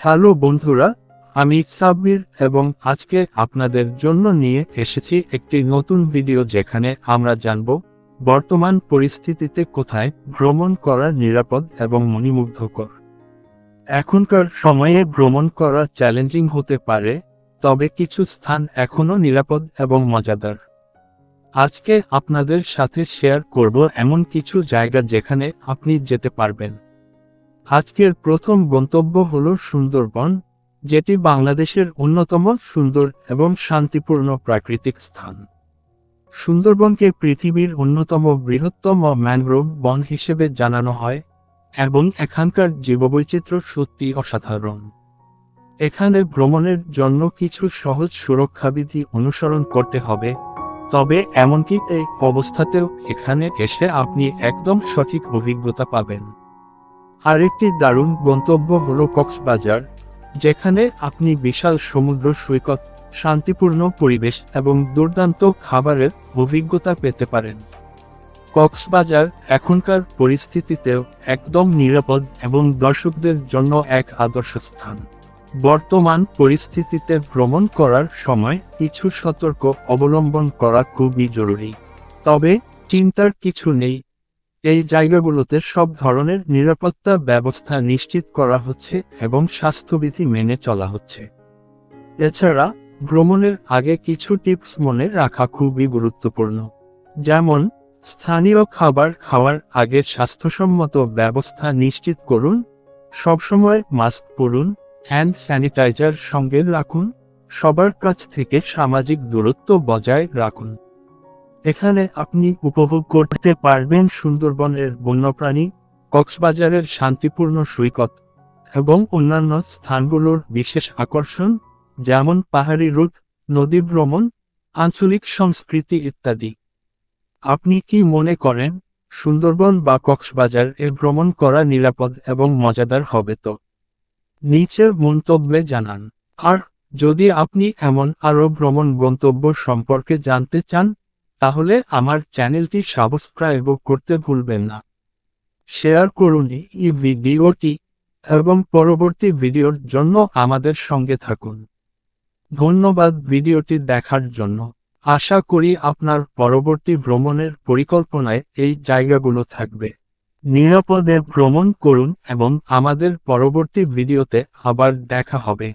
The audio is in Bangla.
হ্যালো বন্ধুরা, আমি সাব্বির এবং আজকে আপনাদের জন্য নিয়ে এসেছি একটি নতুন ভিডিও যেখানে আমরা জানব বর্তমান পরিস্থিতিতে কোথায় ভ্রমণ করা নিরাপদ এবং মনোমুগ্ধকর। এখনকার সময়ে ভ্রমণ করা চ্যালেঞ্জিং হতে পারে, তবে কিছু স্থান এখনও নিরাপদ এবং মজাদার। আজকে আপনাদের সাথে শেয়ার করব এমন কিছু জায়গা যেখানে আপনি যেতে পারবেন। আজকের প্রথম গন্তব্য হল সুন্দরবন, যেটি বাংলাদেশের অন্যতম সুন্দর এবং শান্তিপূর্ণ প্রাকৃতিক স্থান। সুন্দরবনকে পৃথিবীর অন্যতম বৃহত্তম ম্যানগ্রোভ বন হিসেবে জানানো হয় এবং এখানকার জীববৈচিত্র্য সত্যি অসাধারণ। এখানে ভ্রমণের জন্য কিছু সহজ সুরক্ষাবিধি অনুসরণ করতে হবে, তবে এমনকি এই অবস্থাতেও এখানে এসে আপনি একদম সঠিক অভিজ্ঞতা পাবেন। আরেকটি দারুণ গন্তব্য হল কক্সবাজার, যেখানে আপনি বিশাল সমুদ্র সৈকত, শান্তিপূর্ণ পরিবেশ এবং দুর্দান্ত খাবারের অভিজ্ঞতা পেতে পারেন। কক্সবাজার এখনকার পরিস্থিতিতেও একদম নিরাপদ এবং দর্শকদের জন্য এক আদর্শ স্থান। বর্তমান পরিস্থিতিতে ভ্রমণ করার সময় কিছু সতর্ক অবলম্বন করা খুবই জরুরি, তবে চিন্তার কিছু নেই। এই জায়গাগুলোতে সব ধরনের নিরাপত্তা ব্যবস্থা নিশ্চিত করা হচ্ছে এবং স্বাস্থ্যবিধি মেনে চলা হচ্ছে। এছাড়া ভ্রমণের আগে কিছু টিপস মনে রাখা খুবই গুরুত্বপূর্ণ, যেমন স্থানীয় খাবার খাওয়ার আগে স্বাস্থ্যসম্মত ব্যবস্থা নিশ্চিত করুন, সবসময় মাস্ক পরুন, হ্যান্ড স্যানিটাইজার সঙ্গে রাখুন, সবার কাছ থেকে সামাজিক দূরত্ব বজায় রাখুন। এখানে আপনি উপভোগ করতে পারবেন সুন্দরবনের বন্যপ্রাণী, কক্সবাজারের শান্তিপূর্ণ সৈকত এবং অন্যান্য স্থানগুলোর বিশেষ আকর্ষণ, যেমন পাহাড়ি রুট, নদী ভ্রমণ, আঞ্চলিক সংস্কৃতি ইত্যাদি। আপনি কি মনে করেন সুন্দরবন বা কক্সবাজার এ ভ্রমণ করা নিরাপদ এবং মজাদার হবে? তো নিচের মন্তব্যে জানান। আর যদি আপনি এমন আরও ভ্রমণ গন্তব্য সম্পর্কে জানতে চান, তাহলে আমার চ্যানেলটি সাবস্ক্রাইব করতে ভুলবেন না। শেয়ার করুন এই ভিডিওটি এবং পরবর্তী ভিডিওর জন্য আমাদের সঙ্গে থাকুন। ধন্যবাদ ভিডিওটি দেখার জন্য। আশা করি আপনার পরবর্তী ভ্রমণের পরিকল্পনায় এই জায়গাগুলো থাকবে। নিরাপদে ভ্রমণ করুন এবং আমাদের পরবর্তী ভিডিওতে আবার দেখা হবে।